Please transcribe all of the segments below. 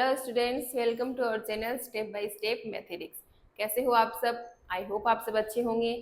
Hello students, welcome to our channel step by step mathematics. कैसे हो आप सब? आई होप आप सब अच्छे होंगे।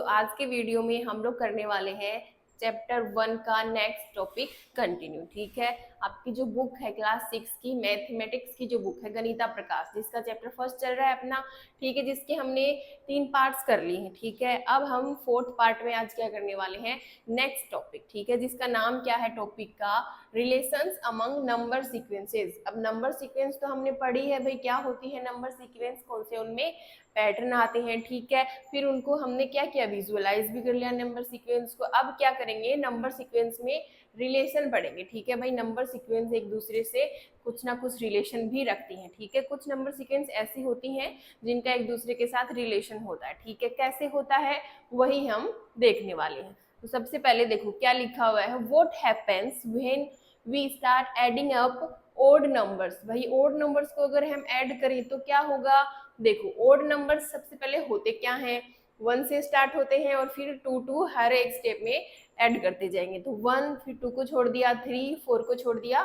आज के वीडियो में हम लोग करने वाले हैं चैप्टर 1 का नेक्स्ट टॉपिक कंटिन्यू। ठीक है, आपकी जो बुक है क्लास 6 की मैथमेटिक्स की जो बुक है गणिता प्रकाश, जिसका चैप्टर फर्स्ट चल रहा है अपना, ठीक है, जिसके हमने 3 पार्ट्स कर लिए हैं। ठीक है, अब हम 4th पार्ट में आज क्या करने वाले हैं, नेक्स्ट टॉपिक। ठीक है, जिसका नाम क्या है टॉपिक का, रिलेशंस अमंग नंबर सीक्वेंसेस। अब नंबर सीक्वेंस तो हमने पढ़ी है भाई, क्या होती है नंबर सीक्वेंस, कौन से उनमें पैटर्न आते हैं। ठीक है, फिर उनको हमने क्या किया, विजुअलाइज भी कर लिया नंबर सीक्वेंस को। अब क्या करेंगे, नंबर सीक्वेंस में रिलेशन पढ़ेंगे। ठीक है भाई, नंबर सीक्वेंस एक दूसरे से कुछ ना कुछ रिलेशन भी रखती हैं। ठीक है, कुछ नंबर सीक्वेंस ऐसी होती हैं जिनका एक दूसरे के साथ रिलेशन होता है। ठीक है, कैसे होता है वही हम देखने वाले हैं। तो सबसे पहले देखो क्या लिखा हुआ है, what happens when we start adding up odd numbers. भाई ओड नंबर्स को अगर हम ऐड करें तो क्या होगा, देखो ओड नंबर्स सबसे पहले होते क्या हैं, 1 से स्टार्ट होते हैं और फिर 2 हर एक स्टेप में ऐड करते जाएंगे। तो 1, फिर 2 को छोड़ दिया 3, 4 को छोड़ दिया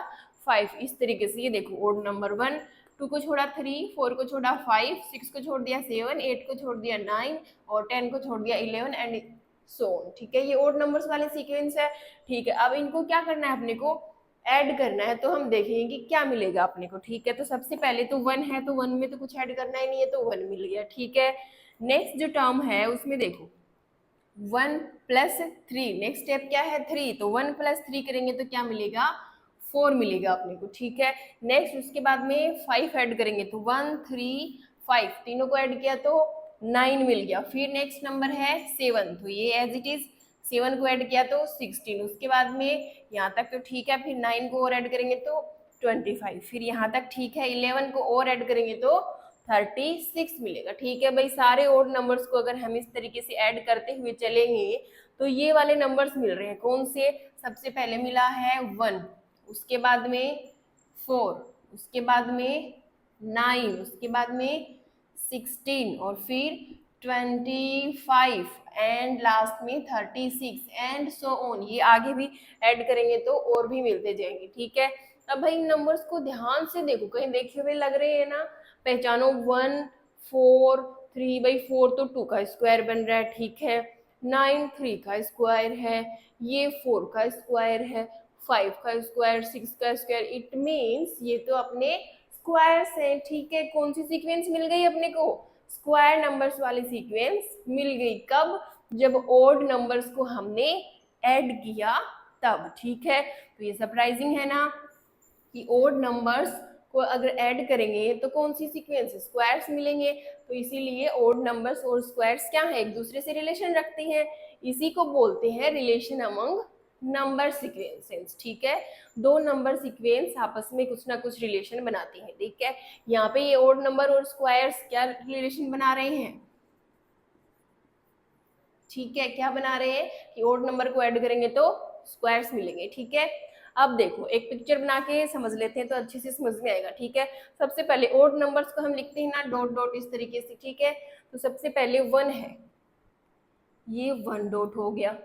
5, इस तरीके से। ये देखो ओड नंबर 1, 2 को छोड़ा 3, 4 को छोड़ा 5, 6 को छोड़ दिया 7, 8 को छोड़ दिया 9 और 10 को छोड़ दिया 11 एंड सो ऑन। ठीक है, ये ओड नंबर्स वाले सीक्वेंस है। ठीक है, अब इनको क्या करना है, अपने को ऐड करना है। तो हम देखेंगे कि क्या मिलेगा अपने को। ठीक है, तो सबसे पहले तो 1 है, तो 1 में तो कुछ ऐड करना ही नहीं है, तो 1 मिल गया। ठीक है, नेक्स्ट जो टर्म है उसमें देखो 1 प्लस 3, नेक्स्ट स्टेप क्या है 3, तो 1 प्लस 3 करेंगे तो क्या मिलेगा, 4 मिलेगा अपने को। ठीक है, नेक्स्ट उसके बाद में 5 ऐड करेंगे तो 1 3 5, तीनों को ऐड किया तो 9 मिल गया। फिर नेक्स्ट नंबर है 7, तो ये एज इट इज 7 को ऐड किया तो 16, उसके बाद में यहाँ तक तो ठीक है, फिर 9 को और ऐड करेंगे तो 25, फिर यहाँ तक ठीक है, 11 को और ऐड करेंगे तो 36 मिलेगा। ठीक है भाई, सारे ओड नंबर्स को अगर हम इस तरीके से ऐड करते हुए चलेंगे तो ये वाले नंबर्स मिल रहे हैं। कौन से, सबसे पहले मिला है 1, उसके बाद में 4, उसके बाद में 9, उसके बाद में 16 और फिर 25 एंड लास्ट में 36 एंड सो ऑन। ये आगे भी ऐड करेंगे तो और भी मिलते जाएंगे। ठीक है, अब भाई इन नंबर्स को ध्यान से देखो, कहीं देखे हुए लग रहे हैं ना, पहचानो 1 4 3, भाई 4 तो 2 का स्क्वायर बन रहा है। ठीक है, 9 3 का स्क्वायर है, ये 4 का स्क्वायर है, 5 का स्क्वायर, 6 का स्क्वायर, इट मीन्स ये तो अपने स्क्वायर्स हैं। ठीक है, कौन सी सीक्वेंस मिल गई अपने को, स्क्वायर नंबर्स वाली सीक्वेंस मिल गई। कब, जब ओड नंबर्स को हमने ऐड किया तब। ठीक है, तो ये सरप्राइजिंग है ना कि ओड नंबर्स को अगर ऐड करेंगे तो कौन सी सीक्वेंस, स्क्वायर्स मिलेंगे। तो इसीलिए ओड नंबर्स और स्क्वायर्स क्या है, एक दूसरे से रिलेशन रखते हैं। इसी को बोलते हैं रिलेशन अमंग नंबर सीक्वेंसेस। ठीक है, दो नंबर सीक्वेंस आपस में कुछ ना कुछ रिलेशन बनाती हैं। ठीक है, यहाँ पे ये ओड नंबर और स्क्वायर्स क्या रिलेशन बना रहे हैं, ठीक है, क्या बना रहे हैं कि ओड नंबर को ऐड करेंगे तो स्क्वायर्स मिलेंगे। ठीक है, अब देखो एक पिक्चर बना के समझ लेते हैं तो अच्छे से समझ में आएगा। ठीक है, सबसे पहले ओड नंबर्स को हम लिखते हैं ना डॉट डॉट इस तरीके से। ठीक है, तो सबसे पहले 1 है, ये 1 डॉट हो गया।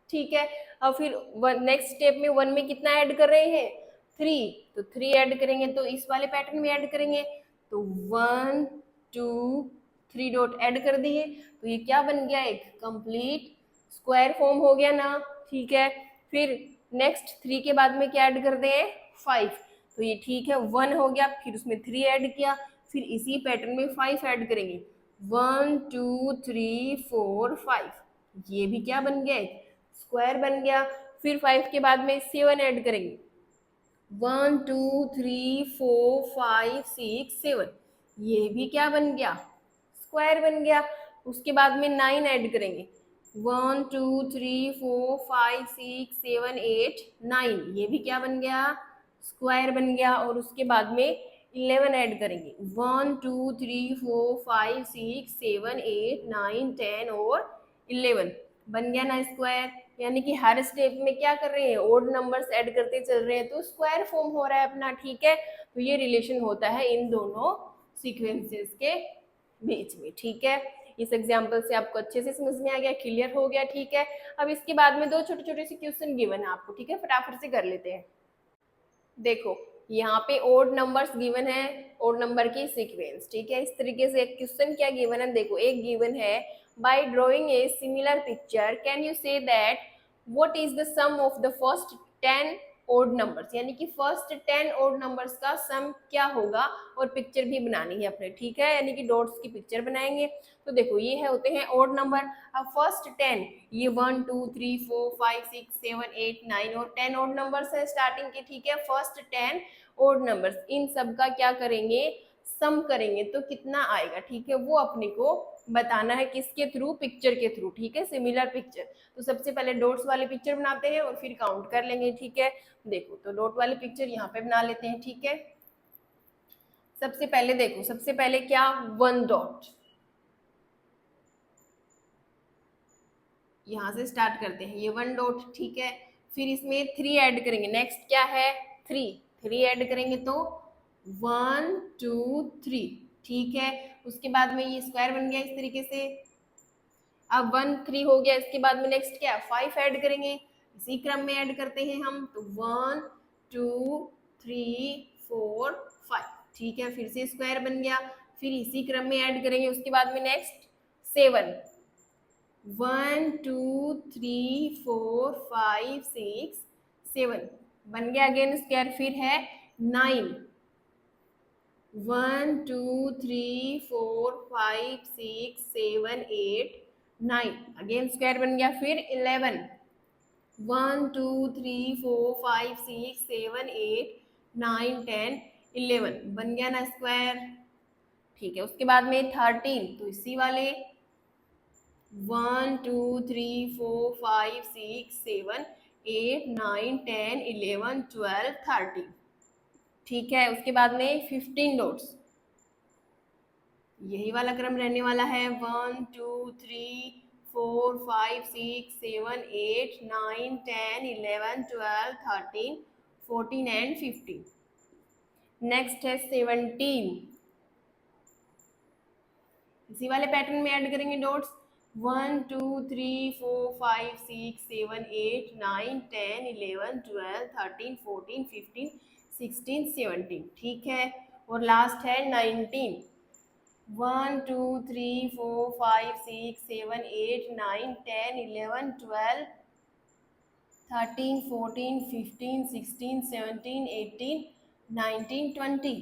ठीक है, अब फिर नेक्स्ट स्टेप में 1 में कितना ऐड कर रहे हैं, 3, तो 3 ऐड करेंगे तो इस वाले पैटर्न में ऐड करेंगे तो 1 2 3 डॉट ऐड कर दिए, तो ये क्या बन गया, एक कंप्लीट स्क्वायर फॉर्म हो गया ना। ठीक है, फिर नेक्स्ट 3 के बाद में क्या ऐड कर दें, 5, तो ये ठीक है 1 हो गया, फिर उसमें 3 ऐड किया, फिर इसी पैटर्न में 5 ऐड करेंगे, 1 2 3 4 5, ये भी क्या बन गया, स्क्वायर बन गया। फिर 5 के बाद में 7 ऐड करेंगे, 1 2 3 4 5 6 7, ये भी क्या बन गया, स्क्वायर बन गया। उसके बाद में 9 ऐड करेंगे, 1 2 3 4 5 6 7 8 9, ये भी क्या बन गया, स्क्वायर बन गया। और उसके बाद में 11 ऐड करेंगे, 1 2 3 4 5 6 7 8 9 10 और 11, बन गया ना स्क्वायर। यानी कि हर स्टेप में क्या कर रहे हैं, ओड नंबर्स ऐड करते चल रहे हैं तो स्क्वायर फॉर्म हो रहा है अपना। ठीक है, तो ये रिलेशन होता है इन दोनों सीक्वेंसेस के बीच में। ठीक है, इस एग्जाम्पल से आपको अच्छे से समझ में आ गया, क्लियर हो गया। ठीक है, अब इसके बाद में 2 छोटे छोटे से क्वेश्चन गिवन है आपको। ठीक है, फटाफट से कर लेते हैं। देखो यहाँ पे ओड नंबर्स गिवन है, ओड नंबर की सीक्वेंस, ठीक है। इस तरीके से एक क्वेश्चन क्या गिवन है, देखो एक गिवन है by drawing a similar picture can you say that what is the sum of the first 10 odd numbers, यानी कि फर्स्ट 10 ओड नंबर्स का सम क्या होगा, और पिक्चर भी बनानी है अपने, ठीक है, यानी कि डॉट्स की पिक्चर बनाएंगे। तो देखो ये है होते हैं ओड नंबर। अब फर्स्ट 10 ये 1 2 3 4 5 6 7 8 9 और 10 ओड नंबर्स है स्टार्टिंग के, ठीक है। फर्स्ट 10 ओड नंबर्स, इन सब का क्या करेंगे, सम करेंगे तो कितना आएगा, ठीक है, वो अपने को बताना है किसके थ्रू, पिक्चर के थ्रू, ठीक है, सिमिलर पिक्चर। तो सबसे पहले डॉट्स वाली पिक्चर बनाते हैं और फिर काउंट कर लेंगे, ठीक है। देखो तो डॉट वाली पिक्चर यहाँ पे बना लेते हैं, ठीक है। सबसे पहले देखो, सबसे पहले क्या, 1 डॉट, यहां से स्टार्ट करते हैं, ये 1 डॉट, ठीक है। फिर इसमें 3 ऐड करेंगे, नेक्स्ट क्या है 3 ऐड करेंगे तो 1 2 3, ठीक है। उसके बाद में ये स्क्वायर बन गया इस तरीके से। अब 1 3 हो गया, इसके बाद में नेक्स्ट क्या 5 ऐड करेंगे, इसी क्रम में ऐड करते हैं हम, तो 1 2 3 4 5, ठीक है। फिर से स्क्वायर बन गया, फिर इसी क्रम में ऐड करेंगे, उसके बाद में नेक्स्ट 7 1 2 3 4 5 6 7 बन गया अगेन स्क्वायर। फिर है 9 1 2 3 4 5 6 7 8 9 अगेन स्क्वायर बन गया। फिर 11 1 2 3 4 5 6 7 8 9 10 11 बन गया ना स्क्वायर, ठीक है। उसके बाद में 13, तो इसी वाले 1 2 3 4 5 6 7 8 9 10 11 12 13, ठीक है। उसके बाद में 15 डॉट्स, यही वाला क्रम रहने वाला है, 1 2 3 4 5 6 7 8 9 10 11 12 13 14 एंड 15। नेक्स्ट है 17, इसी वाले पैटर्न में ऐड करेंगे डॉट्स, 1 2 3 4 5 6 7 8 9 10 11 12 13 14 15 16 17, ठीक है। और लास्ट है 19, 1 2 3 4 5 6 7 8 9 10 11 12 13 14 15 16 17 18 19 20,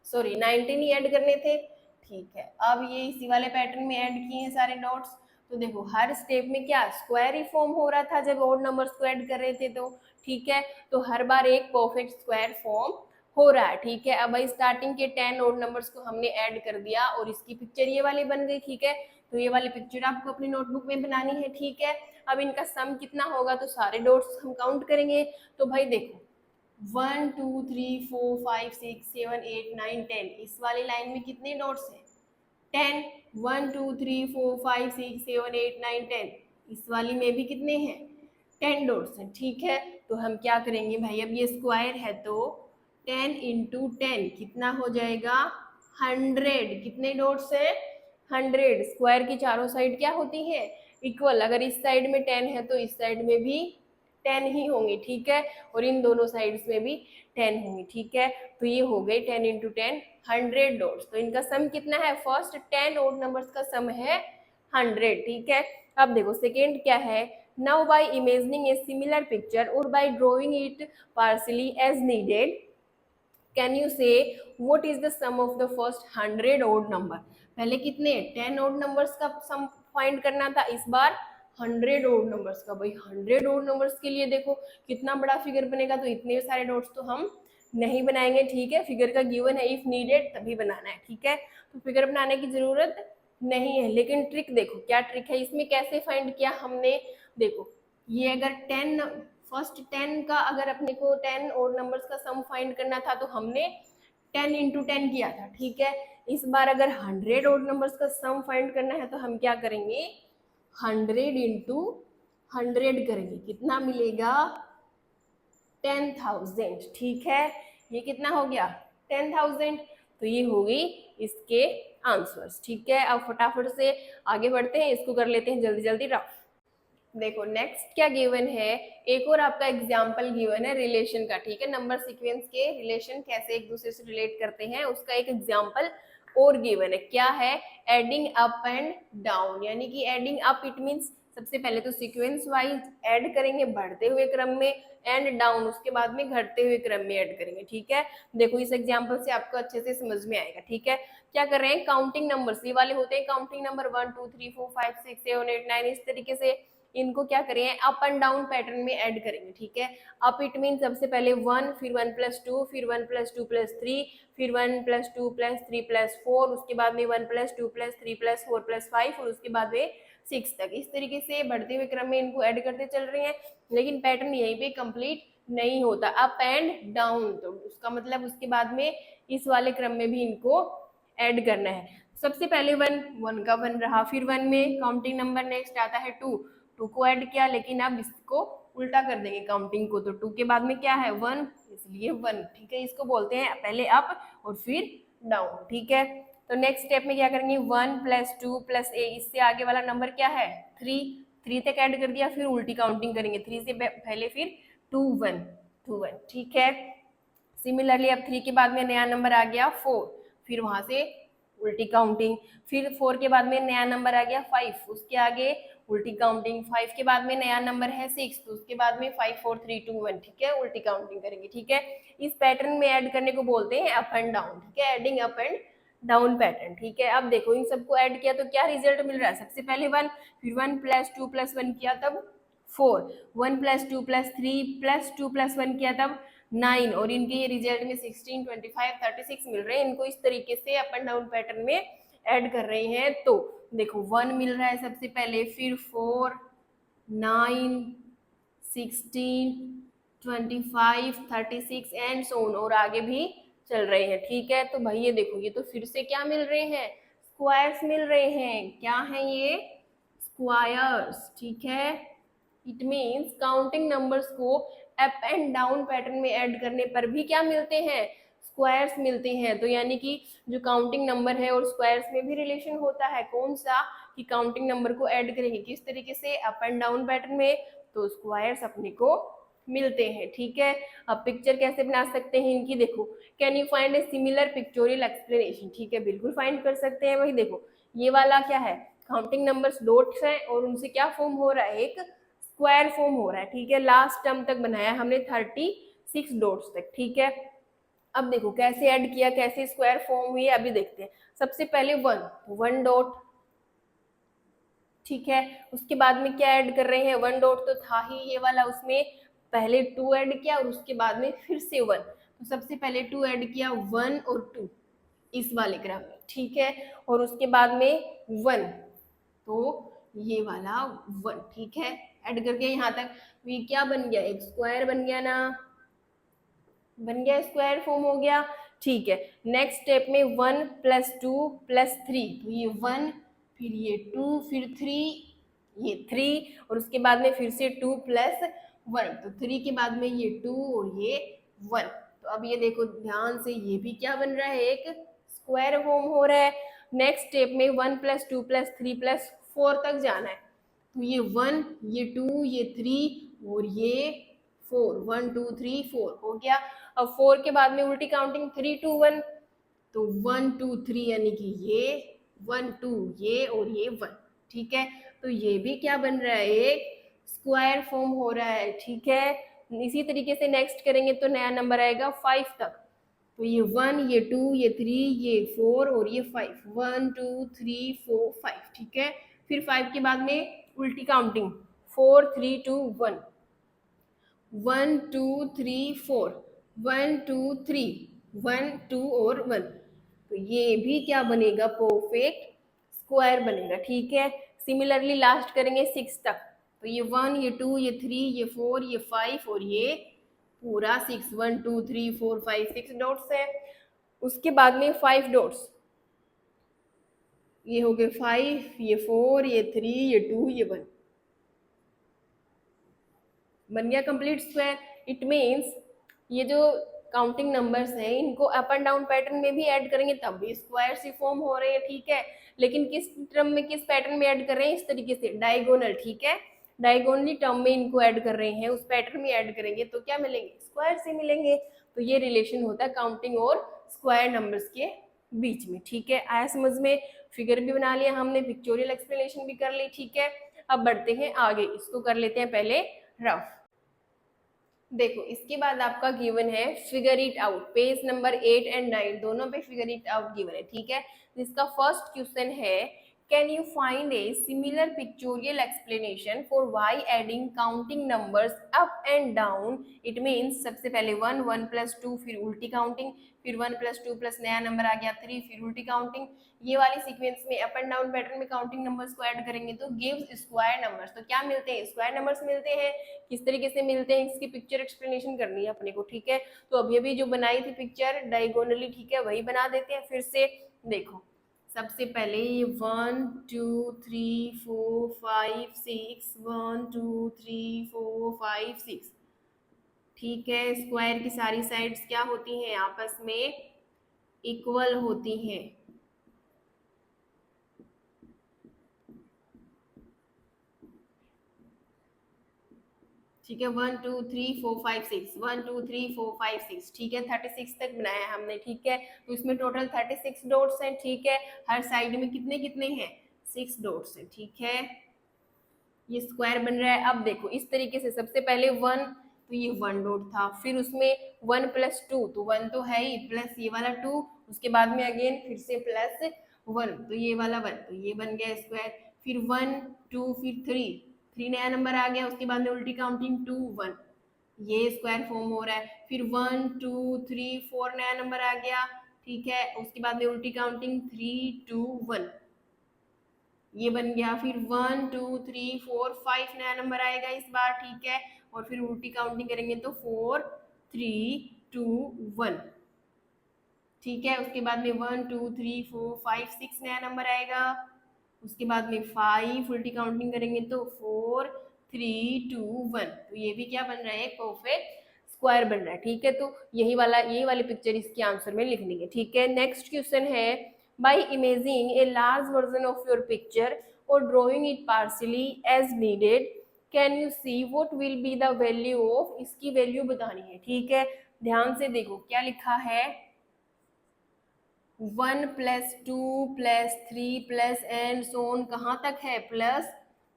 सॉरी 19 ही ऐड करने थे, ठीक है। अब ये इसी वाले पैटर्न में ऐड किए हैं सारे डॉट्स। तो देखो हर स्टेप में क्या स्क्वायर ही फॉर्म हो रहा था जब ओड नंबर्स को ऐड कर रहे थे, तो ठीक है, तो हर बार एक परफेक्ट स्क्वायर फॉर्म हो रहा है, ठीक है। अब भाई स्टार्टिंग के 10 ओड नंबर्स को हमने ऐड कर दिया और इसकी पिक्चर ये वाली बन गई, ठीक है। तो ये वाली पिक्चर आपको अपनी नोटबुक में बनानी है, ठीक है। अब इनका सम कितना होगा, तो सारे डॉट्स हम काउंट करेंगे। तो भाई देखो 1 2 3 4 5 6 7 8 9 10, इस वाली लाइन में कितने डॉट्स हैं 10, 1 2 3 4 5 6 7 8 9 10, इस वाली में भी कितने हैं 10 डॉट्स हैं, ठीक है। तो हम क्या करेंगे भाई, अब ये स्क्वायर है तो 10 इंटू 10 कितना हो जाएगा 100, कितने डॉट्स हैं 100। स्क्वायर की चारों साइड क्या होती है इक्वल, अगर इस साइड में 10 है तो इस साइड में भी 10 ही होंगे, ठीक है, और इन दोनों साइड्स में भी 10 होंगे, ठीक है। तो ये हो गए 10 इंटू 10 100 डॉट्स। तो इनका सम कितना है, फर्स्ट 10 ओड नंबर्स का सम है 100, ठीक है। अब देखो सेकेंड क्या है, now by imagining a similar picture और by drawing it partially as needed can you say what is the sum of the first 100 odd number. पहले कितने 10 ओड नंबर्स का सम फाइंड करना था, इस बार 100 ओड नंबर्स का। भाई 100 ओड नंबर्स के लिए देखो कितना बड़ा फिगर बनेगा, तो इतने सारे डॉट्स तो हम नहीं बनाएंगे, ठीक है। फिगर का गिवन है इफ नीडेड तभी बनाना है, ठीक है। तो फिगर बनाने की जरूरत नहीं है, लेकिन ट्रिक देखो क्या ट्रिक है इसमें, कैसे फाइंड किया हमने। देखो ये अगर 10 फर्स्ट 10 का अगर अपने को 10 ओड नंबर्स का सम फाइंड करना था तो हमने 10 इंटू 10 किया था, ठीक है। इस बार अगर 100 ओड नंबर्स का सम फाइंड करना है तो हम क्या करेंगे 100 इंटू 100 करेंगे, कितना मिलेगा 10,000, ठीक है। ये कितना हो गया 10,000, तो ये हो गई इसके आंसर्स, ठीक है। अब फटाफट से आगे बढ़ते हैं, इसको कर लेते हैं जल्दी जल्दी रफ। देखो नेक्स्ट क्या गिवन है, एक और आपका एग्जाम्पल गिवन है रिलेशन का, ठीक है, नंबर सीक्वेंस के रिलेशन कैसे एक दूसरे से रिलेट करते हैं उसका एक एग्जाम्पल और गिवन है। क्या है, एडिंग अप एंड डाउन, यानी कि एडिंग अप इट मीन्स सबसे पहले तो सीक्वेंस वाइज ऐड करेंगे बढ़ते हुए क्रम में, एंड डाउन उसके बाद में घटते हुए क्रम में ऐड करेंगे, ठीक है। देखो इस एग्जाम्पल से आपको अच्छे से समझ में आएगा, ठीक है। क्या कर रहे हैं, काउंटिंग नंबर्स ये वाले होते हैं काउंटिंग नंबर 1 2 3 4 5 6 7 8 9, इस तरीके से इनको क्या करेंगे अप एंड डाउन पैटर्न में ऐड करेंगे, ठीक है। अप इट मीन सबसे पहले 1, फिर 1 + 2, फिर 1 + 2 + 3, फिर 1 + 2 + 3 + 4, उसके बाद में 1 + 2 + 3 + 4 + 5 और उसके बाद में 6 तक। इस तरीके से बढ़ते हुए क्रम में इनको ऐड करते चल रहे हैं, लेकिन पैटर्न यहीं पे कंप्लीट नहीं होता, अप एंड डाउन, तो उसका मतलब उसके बाद में इस वाले क्रम में भी इनको ऐड करना है। सबसे पहले 1 का 1 रहा, फिर 1 में काउंटिंग नंबर नेक्स्ट आता है 2 को ऐड किया, लेकिन अब इसको उल्टा कर देंगे काउंटिंग को, तो 2 के बाद में क्या है 1, इसलिए 1, ठीक है। इसको बोलते हैं पहले अप और फिर डाउन, ठीक है। तो नेक्स्ट स्टेप में क्या करेंगे 1 + 2 + a, इससे आगे वाला नंबर क्या है 3 तक ऐड कर दिया, फिर उल्टी काउंटिंग करेंगे 3 से पहले, फिर 2 1, ठीक है। सिमिलरली अब 3 के बाद में नया नंबर आ गया 4, फिर वहां से उल्टी काउंटिंग, फिर 4 के बाद में नया नंबर आ गया 5, उसके आगे उल्टी काउंटिंग, 5 के बाद में नया नंबर है 6, तो उसके बाद में 5 4 3 2 1, ठीक है, उल्टी काउंटिंग करेंगे, ठीक है। इस पैटर्न में ऐड करने को बोलते हैं अप एंड डाउन, ठीक है, adding up and down pattern, ठीक है। अब देखो इन सबको ऐड किया तो क्या रिजल्ट मिल रहा है, सबसे पहले 1, फिर 1 + 2 + 1 किया तब 4, 1 + 2 + 3 + 2 + 1 किया तब 9, और इनके ये रिजल्ट में 16 25 36 मिल रहे हैं। इनको इस तरीके से अप एंड डाउन पैटर्न में ऐड कर रहे हैं, तो देखो 1 मिल रहा है सबसे पहले, फिर 4 9 16 25 36 एंड सो ऑन, और आगे भी चल रहे हैं, ठीक है। तो भाई ये देखो ये तो फिर से क्या मिल रहे हैं, स्क्वायर्स मिल रहे हैं, क्या है ये स्क्वायर्स, ठीक है। इट मीन्स काउंटिंग नंबर्स को अप एंड डाउन पैटर्न में ऐड करने पर भी क्या मिलते हैं, स्क्वायर्स मिलते हैं। तो यानी कि जो काउंटिंग नंबर है और स्क्वायर्स में भी रिलेशन होता है, कौन सा, कि काउंटिंग नंबर को ऐड करेंगे किस तरीके से अप एंड डाउन पैटर्न में, तो स्क्वायर्स अपने को मिलते हैं, ठीक है। अब पिक्चर कैसे बना सकते हैं इनकी, देखो can you find a similar pictorial explanation, ठीक है, बिल्कुल फाइंड कर सकते हैं। वही देखो ये वाला क्या है, काउंटिंग नंबर्स डॉट्स हैं और उनसे क्या फॉर्म हो रहा है, एक स्क्वायर फॉर्म हो रहा है, ठीक है। लास्ट टर्म तक बनाया हमने 36 डॉट्स तक, ठीक है। अब देखो कैसे ऐड किया, कैसे स्क्वायर फॉर्म हुई अभी देखते हैं। सबसे पहले 1 डॉट, ठीक है, उसके बाद में क्या ऐड कर रहे हैं, 1 डॉट तो था ही ये वाला, उसमें पहले 2 ऐड किया और उसके बाद में फिर से 1, तो सबसे पहले 2 ऐड किया 1 और 2 इस वाले क्रम में, ठीक है, और उसके बाद में 1, तो ये वाला 1, ठीक है, ऐड करके यहाँ तक ये क्या बन गया, एक स्क्वायर बन गया ना, बन गया, स्क्वायर फॉर्म हो गया, ठीक है। नेक्स्ट स्टेप में 1 + 2 + 3, तो ये 1, फिर ये 2, फिर 3, ये 3, और उसके बाद में फिर से 2 + 1, तो 3 के बाद में ये 2 और ये 1, तो अब ये देखो ध्यान से ये भी क्या बन रहा है, एक स्क्वायर फॉर्म हो रहा है। नेक्स्ट स्टेप में 1 + 2 + 3 + 4 तक जाना है, तो ये 1, ये 2, ये 3 और ये 4, 1 2 3 4 हो गया। अब 4 के बाद में उल्टी काउंटिंग 3 2 1, तो 1 2 3 यानी कि ये 1 2 ये और ये 1, ठीक है। तो ये भी क्या बन रहा है, एक स्क्वायर फॉर्म हो रहा है, ठीक है। इसी तरीके से नेक्स्ट करेंगे तो नया नंबर आएगा 5 तक, तो ये 1 ये 2 ये 3 ये 4 और ये 5, 1 2 3 4 5, ठीक है। फिर 5 के बाद में उल्टी काउंटिंग 4 3 2 1, 1 2 3 4, 1 2 3, 1 2 और 1, तो ये भी क्या बनेगा, परफेक्ट स्क्वायर बनेगा, ठीक है। सिमिलरली लास्ट करेंगे 6 तक, तो ये 1 ये 2 ये 3 ये 4 ये 5 और ये पूरा 6, 1 2 3 4 5 6 डॉट्स है। उसके बाद में 5 डॉट्स, ये हो गए 5, ये 4 ये 3 ये 2 ये 1, बन गया कंप्लीट स्क्वायर। इट मीन्स ये जो काउंटिंग नंबर्स हैं इनको अप एंड डाउन पैटर्न में भी ऐड करेंगे तब भी स्क्वायर सी फॉर्म हो रहे हैं, ठीक है। लेकिन किस क्रम में, किस पैटर्न में ऐड कर रहे हैं, इस तरीके से डायगोनल, ठीक है, डायगोनली टर्म में इनको ऐड कर रहे हैं, उस पैटर्न में ऐड करेंगे तो क्या मिलेंगे, स्क्वायर से मिलेंगे। तो ये रिलेशन होता है काउंटिंग और स्क्वायर नंबर्स के बीच में। ठीक है, आया समझ में। फिगर भी बना लिया हमने, पिक्चोरियल एक्सप्लेनेशन भी कर ली। ठीक है, अब बढ़ते हैं आगे, इसको कर लेते हैं पहले रफ। देखो इसके बाद आपका गिवन है figure it out, page number 8 and 9 दोनों पे फिगर इट आउट गिवन है। ठीक है, जिसका फर्स्ट क्वेश्चन है can you find a similar pictorial explanation for why adding counting numbers up and down. It means सबसे पहले 1 1 प्लस 2 फिर उल्टी काउंटिंग, फिर 1 प्लस 2 प्लस नया नंबर आ गया 3 फिर उल्टी काउंटिंग। ये वाली सीक्वेंस में अप एंड डाउन पैटर्न में काउंटिंग नंबर्स को ऐड करेंगे तो गिव्स स्क्वायर नंबर्स। तो क्या मिलते हैं, स्क्वायर नंबर्स मिलते हैं। किस तरीके से मिलते हैं इसकी पिक्चर एक्सप्लेनेशन करनी है अपने को। ठीक है, तो अभी अभी जो बनाई थी पिक्चर डायगोनली, ठीक है, वही बना देते हैं फिर से। देखो सबसे पहले ये 1 2 3 4 5 6 1 2 3 4 5 6। ठीक है, स्क्वायर की सारी साइड्स क्या होती हैं, आपस में इक्वल होती हैं। ठीक है, 1 2 3 4 5 6 1 2 3 4 5 6। ठीक है, 36 तक बनाया हमने। ठीक है, तो इसमें टोटल 36 डॉट्स हैं। ठीक है, हर साइड में कितने कितने हैं, 6 डॉट्स हैं। ठीक है, ये स्क्वायर बन रहा है। अब देखो इस तरीके से सबसे पहले 1, तो ये 1 डॉट था, फिर उसमें 1 प्लस 2, तो 1 तो है ही, प्लस ये वाला 2, उसके बाद में अगेन फिर से प्लस 1, तो ये वाला 1, तो ये बन गया स्क्वायर। फिर 1 2 फिर 3 नया नंबर आ गया, उसके बाद में उल्टी काउंटिंग 2 1, ये स्क्वायर फॉर्म हो रहा है। फिर 1 2 3 4 नया नंबर आ गया। ठीक है, उसके बाद में उल्टी काउंटिंग 3 2 1, ये बन गया। फिर 1 2 3 4 5 नया नंबर आएगा इस बार। ठीक है, और फिर उल्टी काउंटिंग करेंगे तो 4 3 2 1। ठीक है, उसके बाद में 1 2 3 4 5 6 नया नंबर आएगा, उसके बाद में 5 उल्टी काउंटिंग करेंगे तो 4 3 2 1। तो ये भी क्या बन रहा है, परफेक्ट स्क्वायर बन रहा है। ठीक है, तो यही वाला, ये वाली पिक्चर इसके आंसर में लिखनी है। ठीक है, नेक्स्ट क्वेश्चन है by imagining a large version of your picture or drawing it partially as needed can you see what will be the value of, इसकी वैल्यू बतानी है। ठीक है, ध्यान से देखो क्या लिखा है, 1 प्लस 2 प्लस 3 प्लस एंड सोन कहाँ तक है, प्लस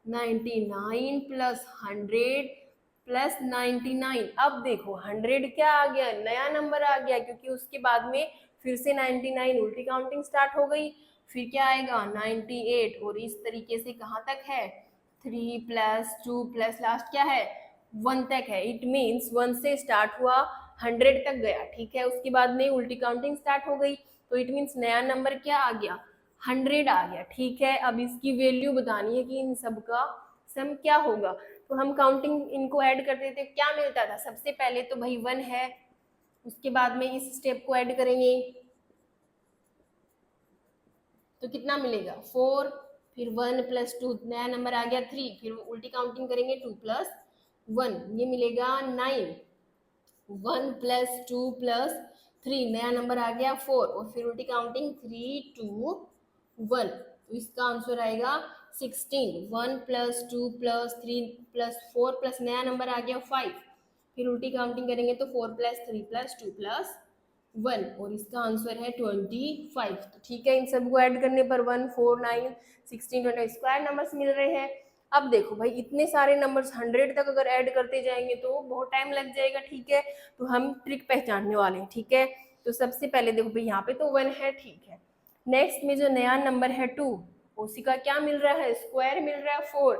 99 प्लस 100 प्लस 99। अब देखो 100 क्या आ गया, नया नंबर आ गया, क्योंकि उसके बाद में फिर से 99 उल्टी काउंटिंग स्टार्ट हो गई। फिर क्या आएगा 98, और इस तरीके से कहाँ तक है, 3 प्लस 2 प्लस लास्ट क्या है 1 तक है। इट मीन्स 1 से स्टार्ट हुआ 100 तक गया। ठीक है, उसके बाद में उल्टी काउंटिंग स्टार्ट हो गई, तो इट मीन्स नया नंबर क्या आ गया, 100 आ गया। ठीक है, अब इसकी वैल्यू बतानी है कि इन सब का सम क्या होगा। तो हम काउंटिंग इनको ऐड करते थे, क्या मिलता था, सबसे पहले तो भाई 1 है, उसके बाद में इस स्टेप को ऐड करेंगे तो कितना मिलेगा 4, फिर 1 प्लस 2 नया नंबर आ गया 3, फिर उल्टी काउंटिंग करेंगे 2 प्लस 1, ये मिलेगा 9, 1 प्लस 2 प्लस 3 नया नंबर आ गया 4, और फिर उल्टी काउंटिंग 3 2 1, तो इसका आंसर आएगा 16। 1 प्लस 2 प्लस 3 प्लस 4 प्लस नया नंबर आ गया 5, फिर उल्टी काउंटिंग करेंगे तो 4 प्लस 3 प्लस 2 प्लस 1, और इसका आंसर है 25। तो ठीक है, इन सबको ऐड करने पर 1 4 9 16 20 स्क्वायर नंबर्स मिल रहे हैं। अब देखो भाई इतने सारे नंबर्स 100 तक अगर ऐड करते जाएंगे तो बहुत टाइम लग जाएगा। ठीक है, तो हम ट्रिक पहचानने वाले हैं। ठीक है, तो सबसे पहले देखो भाई यहाँ पे तो 1 है। ठीक है, नेक्स्ट में जो नया नंबर है 2, उसी का क्या मिल रहा है, स्क्वायर मिल रहा है 4।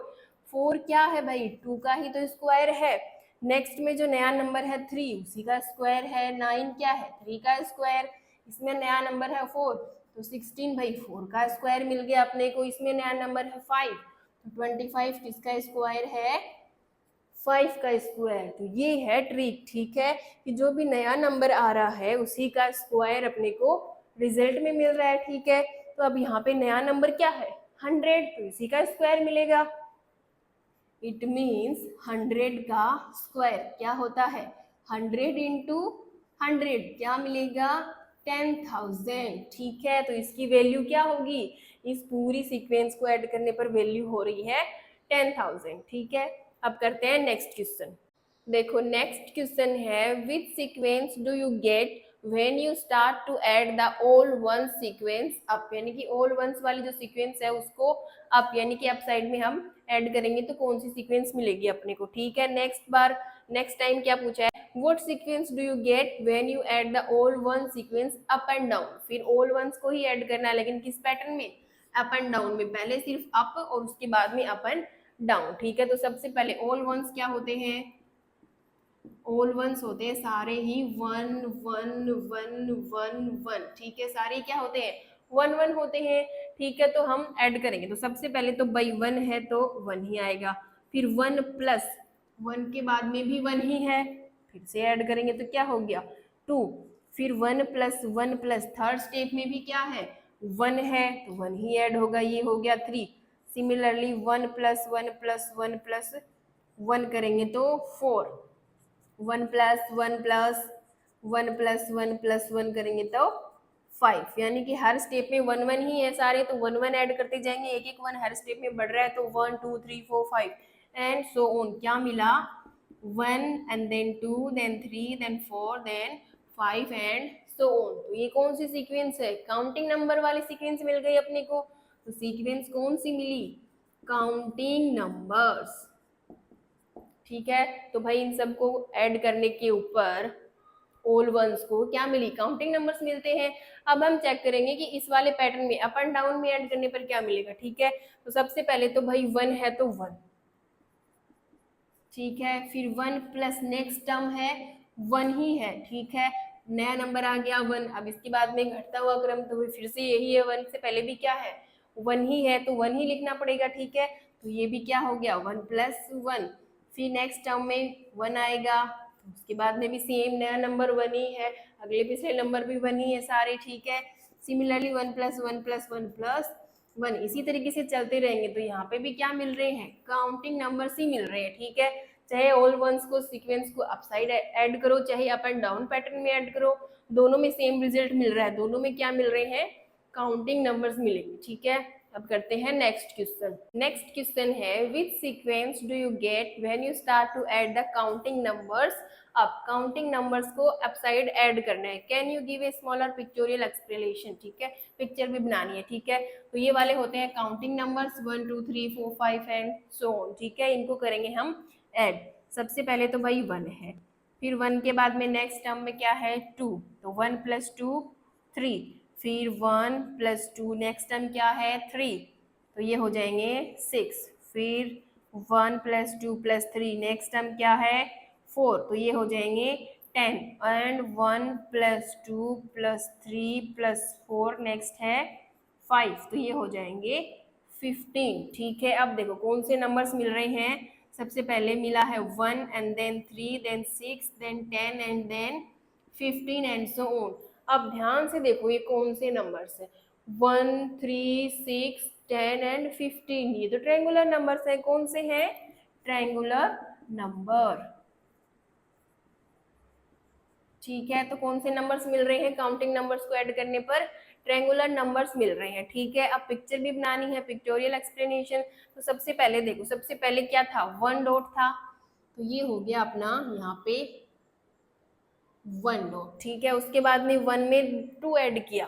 4 क्या है भाई, 2 का ही तो स्क्वायर है। नेक्स्ट में जो नया नंबर है 3, उसी का स्क्वायर है। 9 क्या है, 3 का स्क्वायर। इसमें नया नंबर है 4, तो 16 भाई 4 का स्क्वायर मिल गया अपने को। इसमें नया नंबर है 5, तो 25 किसका स्क्वायर है, 5 का स्क्वायर। तो ये है ट्रिक। ठीक है, कि जो भी नया नंबर आ रहा है उसी का स्क्वायर अपने को रिजल्ट में मिल रहा है। ठीक है, तो अब यहाँ पे नया नंबर क्या है 100, तो इसी का स्क्वायर मिलेगा। इट मीन्स 100 का स्क्वायर क्या होता है, 100 इंटू 100 क्या मिलेगा 10,000। ठीक है, तो इसकी वैल्यू क्या होगी, इस पूरी सीक्वेंस को ऐड करने पर वैल्यू हो रही है 10,000। ठीक है, अब करते हैं नेक्स्ट क्वेश्चन। देखो नेक्स्ट क्वेश्चन है, which sequence do you get when you start to add the all ones sequence up, यानी कि ऑल वंस वाली जो सीक्वेंस है उसको अप यानी कि अप साइड में हम ऐड करेंगे तो कौन सी सीक्वेंस मिलेगी अपने को। ठीक है, नेक्स्ट टाइम क्या पूछा है, what sequence do you get when you add the all one sequence up and down, फिर ऑल वंस को ही ऐड करना है लेकिन किस पैटर्न में, अप एंड डाउन में, पहले सिर्फ अप और उसके बाद में अप एंड डाउन। ठीक है, तो सबसे पहले ऑल वंस क्या होते हैं, ऑल वंस होते हैं सारे ही one one one one one. ठीक है, सारे क्या होते हैं, वन वन होते हैं। ठीक है, तो हम ऐड करेंगे तो सबसे पहले तो बाई वन है तो वन ही आएगा, फिर वन प्लस वन के बाद में भी वन ही है, फिर से ऐड करेंगे तो क्या हो गया, टू, फिर वन प्लस थर्ड स्टेप में भी क्या है, वन है तो वन ही ऐड होगा, ये हो गया three. Similarly one plus one plus one plus one करेंगे तो four, one plus one plus one plus one plus one करेंगे तो फाइव, यानी कि हर स्टेप में वन वन ही है सारे, तो वन वन ऐड करते जाएंगे, एक एक वन हर स्टेप में बढ़ रहा है, तो one two three four five and so on. क्या मिला, one and then two then three then four then five and so on. तो ये कौन सी सीक्वेंस है, काउंटिंग नंबर वाली सीक्वेंस मिल गई अपने को। तो सीक्वेंस कौन सी मिली, काउंटिंग नंबर्स। ठीक है, तो भाई इन सबको ऐड करने के ऊपर ऑल वंस को क्या मिली, काउंटिंग नंबर्स मिलते हैं। अब हम चेक करेंगे कि इस वाले पैटर्न में अप एंड डाउन में ऐड करने पर क्या मिलेगा। ठीक है, तो सबसे पहले तो भाई वन है तो वन, ठीक है, फिर वन प्लस नेक्स्ट टर्म है वन ही है। ठीक है, नया नंबर आ गया वन, अब इसके बाद में घटता हुआ क्रम तो फिर से यही है, वन से पहले भी क्या है, वन ही है तो वन ही लिखना पड़ेगा। ठीक है, तो ये भी क्या हो गया, वन प्लस वन, फिर नेक्स्ट टर्म में वन आएगा, उसके बाद में भी सेम नया नंबर वन ही है, अगले पिछले नंबर भी वन ही है सारे। ठीक है, similarly one plus one plus one plus one, इसी तरीके से चलते रहेंगे तो यहाँ पे भी क्या मिल रहे हैं, काउंटिंग नंबर्स ही मिल रहे हैं। ठीक है, चाहे ऑल वंस को सीक्वेंस को अपसाइड ऐड करो चाहे अप एंड डाउन पैटर्न में ऐड करो, दोनों में सेम रिजल्ट मिल रहा है, दोनों में क्या मिल रहे हैं, काउंटिंग नंबर्स मिलेंगे। ठीक है, अब करते हैं नेक्स्ट क्वेश्चन। नेक्स्ट क्वेश्चन है, which sequence do you get when you start to add the counting numbers अब, काउंटिंग नंबर्स को अपसाइड ऐड करना है। Can you give a smaller pictorial explanation. ठीक है, पिक्चर भी बनानी है। ठीक है, तो ये वाले होते हैं counting numbers one two three four five and so on. ठीक है, इनको करेंगे हम ऐड। सबसे पहले तो भाई वन है, फिर वन के बाद में नेक्स्ट टर्म में क्या है, टू, तो वन प्लस टू थ्री, फिर one plus two next term क्या है, थ्री, तो ये हो जाएंगे सिक्स, फिर one plus two plus three next term क्या है, फोर, तो ये हो जाएंगे ten, and one plus two plus three plus four next है फाइव, तो ये हो जाएंगे 15। ठीक है, अब देखो कौन से नंबर्स मिल रहे हैं, सबसे पहले मिला है one and then three then six then ten and then 15 and so on. अब ध्यान से देखो ये कौन से नंबर्स है, one three six ten and 15, ये तो ट्रायंगुलर नंबर्स है। कौन से हैं, ट्रायंगुलर नंबर। ठीक है, तो कौन से नंबर्स मिल रहे हैं, काउंटिंग नंबर्स को ऐड करने पर ट्रायंगुलर नंबर्स मिल रहे हैं। ठीक है, अब पिक्चर भी बनानी है, पिक्टोरियल एक्सप्लेनेशन। तो सबसे पहले देखो, सबसे पहले क्या था, वन डॉट था, तो ये हो गया अपना यहाँ पे वन डॉट। ठीक है, उसके बाद में वन में टू ऐड किया,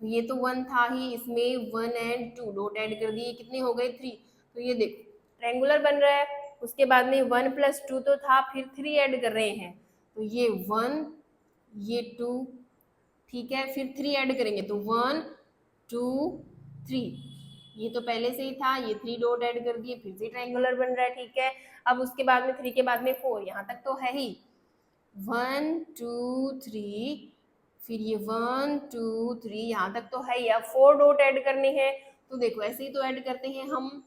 तो ये तो वन था ही, इसमें one and to dot add कर दिए, कितने हो गए, थ्री, तो ये देखो ट्रायंगुलर बन रहा है। उसके बाद में वन प्लस टू तो था, फिर थ्री ऐड कर रहे हैं, तो ये वन ये टू, ठीक है, फिर थ्री ऐड करेंगे तो वन टू थ्री, ये तो पहले से ही था, ये थ्री डॉट ऐड कर दिए, फिर से ट्रायंगुलर बन रहा है। ठीक है, अब उसके बाद में थ्री के बाद में फोर, यहाँ तक तो है ही, वन टू थ्री, फिर ये वन टू थ्री, यहाँ तक तो है ही। अब फोर डॉट ऐड करने हैं, तो देखो ऐसे ही तो ऐड करते हैं हम,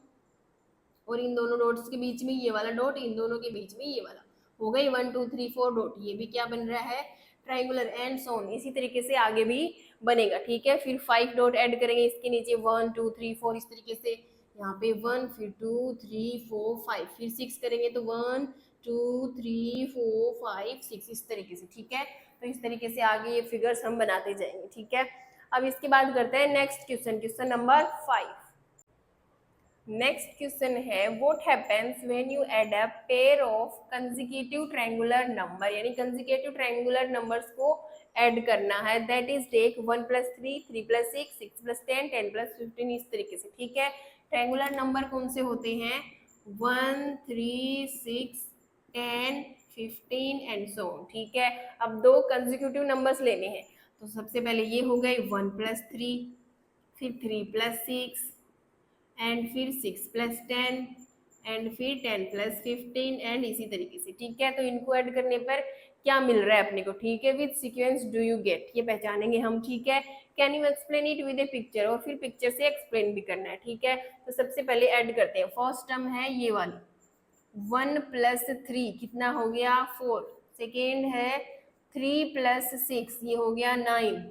और इन दोनों डॉट्स के बीच में ये वाला डॉट, इन दोनों के बीच में ये वाला, हो गई one two three four dot, ये भी क्या बन रहा है, ट्रायंगुलर एंड सो ऑन। इसी तरीके से आगे भी बनेगा। ठीक है, फिर फाइव डॉट ऐड करेंगे इसके नीचे, वन टू थ्री फोर, इस तरीके से यहाँ पे वन, फिर टू थ्री फोर फाइव, फिर सिक्स करेंगे तो one two three four five six, इस तरीके से। ठीक है, तो इस तरीके से आगे ये फिगर्स हम बनाते जाएंगे। ठीक है, अब इसके बाद करते हैं next question, question number 5। Next question है what happens when you add a pair of consecutive triangular number, यानी कंसेक्यूटिव ट्रायंगुलर नंबर्स को ऐड करना है, दैट इज टेक 1 + 3, 3 + 6, 6 + 10, 10 + 15, इस तरीके से। ठीक है, ट्रायंगुलर नंबर कौन से होते हैं? 1, 3, 6, 10, 15 एंड सो ऑन। ठीक है, अब दो कंसेक्यूटिव नंबर्स लेने हैं, तो सबसे पहले ये हो गए 1 + 3, फिर 3 + 6 एंड फिर 6 + 10 एंड फिर 10 + 15 एंड इसी तरीके से। ठीक है, तो इनको ऐड करने पर क्या मिल रहा है अपने को? ठीक है, with sequence do you gate, ये पहचानेंगे हम। ठीक है, can you explain it with A picture, और फिर पिक्चर से एक्सप्लेन भी करना है। ठीक है, तो सबसे पहले ऐड करते हैं। फर्स्ट टर्म है ये वाली 1 + 3 कितना हो गया? 4। सेकेंड है 3 + 6, ये हो गया 9।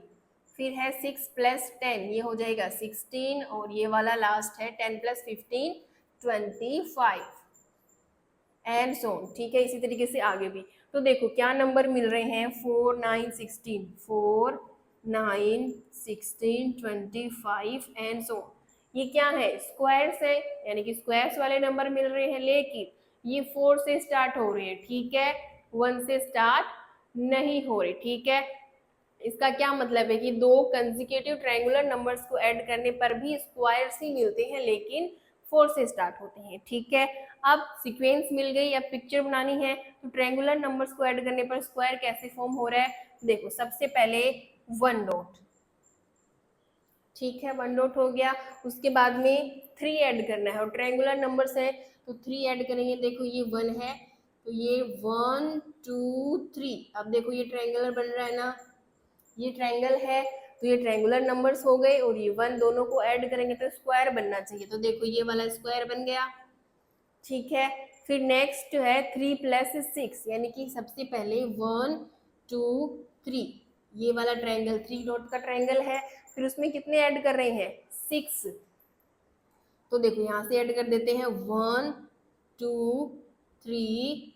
फिर है 6 + 10, ये हो जाएगा 16, और ये वाला लास्ट है 10 + 15 25 एंड सो ऑन। ठीक है, इसी तरीके से आगे भी। तो देखो क्या नंबर मिल रहे हैं? 4 9 16, 4 9 16 25 एंड सो ऑन। ये क्या है? स्क्वायर्स है, यानी कि स्क्वायर्स वाले नंबर मिल रहे हैं, लेकिन ये 4 से स्टार्ट हो रहे हैं। ठीक है, 1 से स्टार्ट नहीं हो रहे। ठीक है, इसका क्या मतलब है कि दो कंसेक्यूटिव ट्रायंगुलर नंबर्स को ऐड करने पर भी स्क्वायर्स ही मिलते हैं, लेकिन 4 से स्टार्ट होते हैं। ठीक है, अब सीक्वेंस मिल गई, अब पिक्चर बनानी है, तो ट्रायंगुलर नंबर्स को ऐड करने पर स्क्वायर कैसे फॉर्म हो रहा है? देखो सबसे पहले 1 डॉट। ठीक है, 1 डॉट हो गया। उसके बाद में 3 ऐड करना है, और ट्रायंगुलर नंबर्स है तो 3 ऐड करेंगे। देखो ये 1 है, तो ये 1 2 3। अब देखो ये ट्रायंगुलर बन रहा है ना, ये ट्रायंगल है, तो ये ट्रायंगुलर नंबर्स हो गए, और ये 1 दोनों को ऐड करेंगे तो स्क्वायर बनना चाहिए। तो देखो ये वाला स्क्वायर बन गया। ठीक है, फिर नेक्स्ट है 3 + 6, यानी कि सबसे पहले 1 2 3, ये वाला ट्रायंगल 3 डॉट का ट्रायंगल है, फिर उसमें कितने ऐड कर रहे हैं? 6। तो देखो यहाँ से ऐड कर देते हैं 1 2 3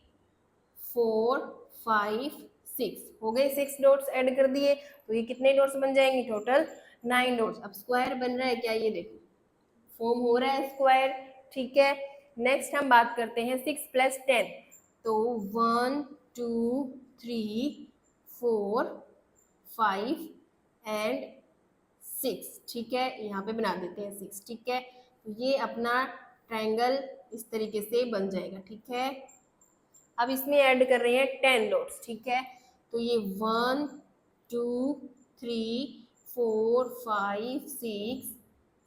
4 5 6, हो गए 6 डॉट्स ऐड कर दिए, तो ये कितने डॉट्स बन जाएंगे? Total 9 dots. अब स्क्वायर बन रहा है क्या? ये देखो फॉर्म हो रहा है स्क्वायर। ठीक है, नेक्स्ट हम बात करते हैं 6 + 10, तो 1 2 3 4 5 एंड 6। ठीक है, यहाँ पे बना देते हैं 6। ठीक है, तो ये अपना ट्रायंगल इस तरीके से बन जाएगा। ठीक है, अब इसमें ऐड कर रहे हैं 10 डॉट्स। ठीक है, तो ये 1 2 3 4 5 6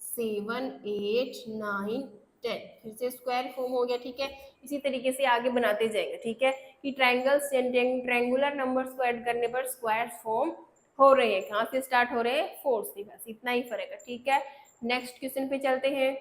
7 8 9 10, फिर से स्क्वायर फॉर्म हो गया। ठीक है, इसी तरीके से आगे बनाते जाएंगे। ठीक है, कि ट्रायंगल्स ट्रायंगुलर नंबर्स को ऐड करने पर स्क्वायर फॉर्म हो रहे हैं। कहाँ से स्टार्ट हो रहे हैं? 4 से, बस इतना ही फर्क है। ठीक है, नेक्स्ट क्वेश्चन पे चलते हैं।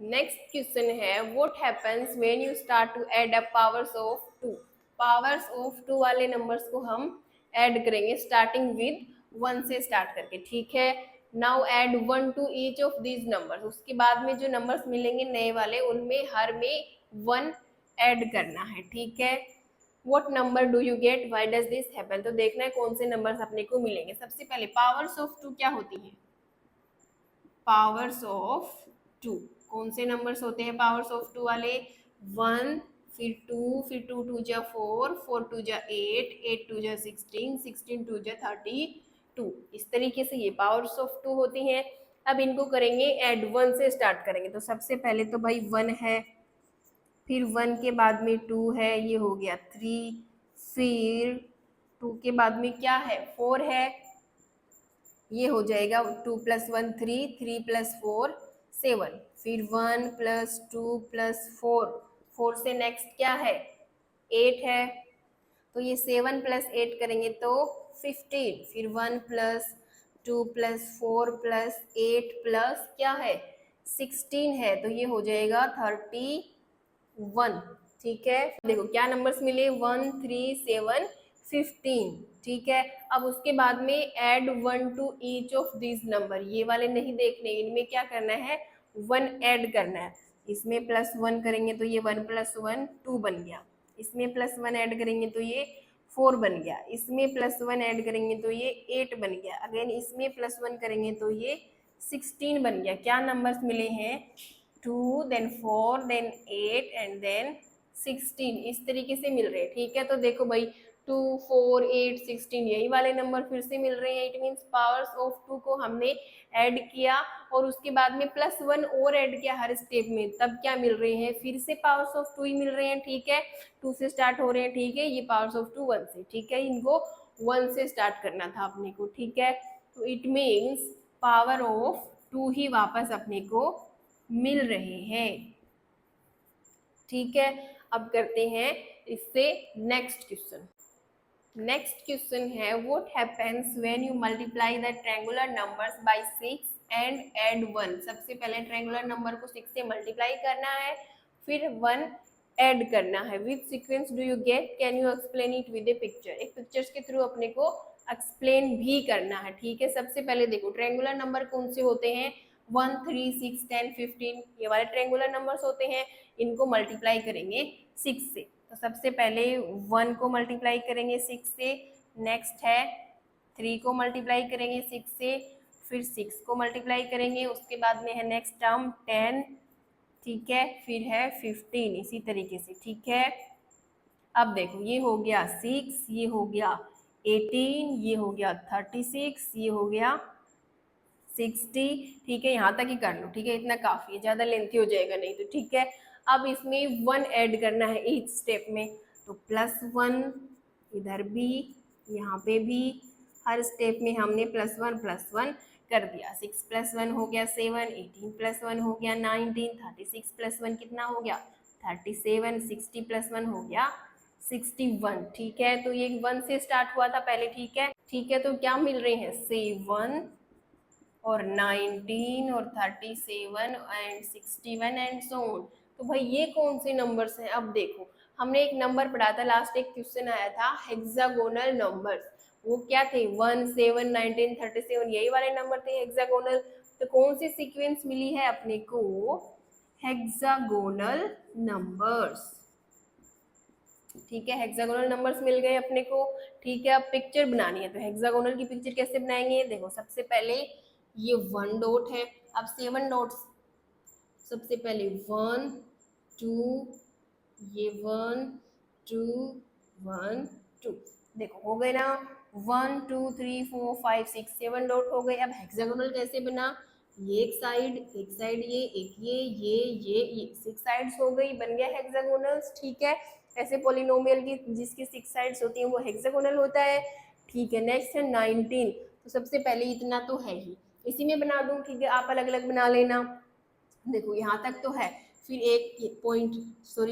नेक्स्ट क्वेश्चन है what happens when you start to add up powers of 2। Powers of 2 वाले नंबर्स को हम ऐड करेंगे स्टार्टिंग विद 1 से स्टार्ट करके। ठीक है, now add 1 to each of these numbers, उसके बाद में जो नंबर्स मिलेंगे नए वाले, उनमें हर में 1 ऐड करना है। ठीक है, what number do you gate, why does this happen, तो देखना है कौन से नंबर्स अपने को मिलेंगे। सबसे पहले पावर्स ऑफ 2 क्या होती है? पावर्स ऑफ 2 कौन से नंबर्स होते हैं पावर्स ऑफ 2 वाले? 1, फिर 2, फिर 2 2 जा 4, 4 2 जा 8, 8 2 जा 16, 16 2 जा 32, इस तरीके से ये पावर्स ऑफ 2 होती हैं। अब इनको करेंगे ऐड, 1 से स्टार्ट करेंगे, तो सबसे पहले तो भाई 1 है, फिर 1 के बाद में 2 है, ये हो गया 3, फिर 2 के बाद में क्या है? 4 है, ये हो जाएगा 2 + 1 3, 3 + 4 7, फिर 1 + 2 + 4, 4 से नेक्स्ट क्या है? 8 है, तो ये 7 + 8 करेंगे तो 15, फिर 1 + 2 + 4 + 8 प्लस क्या है? 16 है, तो ये हो जाएगा 31। ठीक है, देखो क्या नंबर्स मिले? 1 3 7 15। ठीक है, अब उसके बाद में add 1 to each of this number, ये वाले नहीं देखने, इनमें क्या करना है? 1 ऐड करना है। इसमें +1 करेंगे तो ये 1 + 1 2 बन गया, इसमें +1 ऐड करेंगे तो ये 4 बन गया, इसमें +1 ऐड करेंगे तो ये 8 बन गया, अगेन इसमें +1 करेंगे तो ये 16 बन गया। क्या नंबर्स मिले हैं? 2, देन 4, देन 8 एंड देन 16 इस तरीके से मिल रहे हैं। ठीक है, तो देखो भाई 2, 4, 8, 16 यही वाले नंबर फिर से मिल रहे हैं। इट मीन्स पावर्स ऑफ 2 को हमने ऐड किया और उसके बाद में +1 और ऐड किया हर स्टेप में, तब क्या मिल रहे हैं, फिर से पावर्स ऑफ 2 ही मिल रहे हैं। ठीक है, 2 से स्टार्ट हो रहे हैं। ठीक है, ये पावर्स ऑफ 2 1 से। ठीक है, इनको 1 से स्टार्ट करना था अपने को। ठीक है, तो इट मीन्स पावर ऑफ 2 ही वापस अपने को मिल रहे हैं। ठीक है, अब करते हैं इससे नेक्स्ट क्वेश्चन। नेक्स्ट क्वेश्चन है what happens when you multiply the triangular numbers by 6 and add 1। सबसे पहले ट्रायंगुलर नंबर को 6 से मल्टीप्लाई करना है, फिर 1 ऐड करना है। Which sequence do you gate, can you explain it with A picture. एक पिक्चर्स के थ्रू अपने को एक्सप्लेन भी करना है। ठीक है, सबसे पहले देखो ट्रायंगुलर नंबर कौन से होते हैं, 1, 3, 6, 10, 15 ये वाले ट्रायंगुलर नंबर्स होते हैं। इनको मल्टीप्लाई करेंगे 6 से, तो सबसे पहले 1 को मल्टीप्लाई करेंगे 6 से, नेक्स्ट है 3 को मल्टीप्लाई करेंगे 6 से, फिर 6 को मल्टीप्लाई करेंगे, उसके बाद में है नेक्स्ट टर्म 10। ठीक है, फिर है 15 इसी तरीके से। ठीक है, अब देखो ये हो गया 6, ये हो गया 18, ये हो गया 36, ये हो गया 60। ठीक है, यहाँ तक ही कर लो। ठीक है, इतना काफ़ी है, ज़्यादा लेंथी हो जाएगा नहीं तो। ठीक है, अब इसमें 1 ऐड करना है ईच स्टेप में, तो +1 इधर भी, यहाँ पे भी, हर स्टेप में हमने +1 कर दिया। 6 + 1 हो गया 7, 18 + 1 हो गया 19, 36 + 1 कितना हो गया 37, 60 + 1 हो गया 61। ठीक है, तो ये 1 से स्टार्ट हुआ था पहले। ठीक है, ठीक है, तो क्या मिल रहे हैं 7 और 19 और 37 एंड 61 एंड सो ऑन। तो भाई ये कौन से नंबर्स हैं। अब देखो हमने एक नंबर पढ़ा था, लास्ट एक क्वेश्चन आया था हेक्सागोनल नंबर्स, वो क्या थे 1, 7, 19, 37 यही वाले नंबर थे हेक्सागोनल। तो कौन सी सीक्वेंस मिली है अपने को, हेक्सागोनल नंबर्स। ठीक है, हेक्सागोनल नंबर्स मिल गए अपने को। ठीक है, अब पिक्चर बनानी है, तो हेक्सागोनल की पिक्चर कैसे बनाएंगे, देखो सबसे पहले ये 1 डॉट है, अब 7 डॉट्स, सबसे पहले 1, 2, ये 1, 2, 1, 2, देखो हो गए ना 1, 2, 3, 4, 5, 6, 7 डॉट हो गए। अब हेक्सागोनल कैसे बना, ये एक साइड ये, एक ये 6 साइड्स हो गई, बन गया हेक्सागोनल्स। ठीक है, ऐसे पोलिनोमियल की जिसकी 6 साइड्स होती हैं वो हेक्सागोनल होता है। ठीक है, नेक्स्ट है 19, तो सबसे पहले इतना तो है ही, इसी में बना दूं। ठीक है, आप अलग अलग बना लेना। देखो यहाँ तक तो है, फिर एक पॉइंट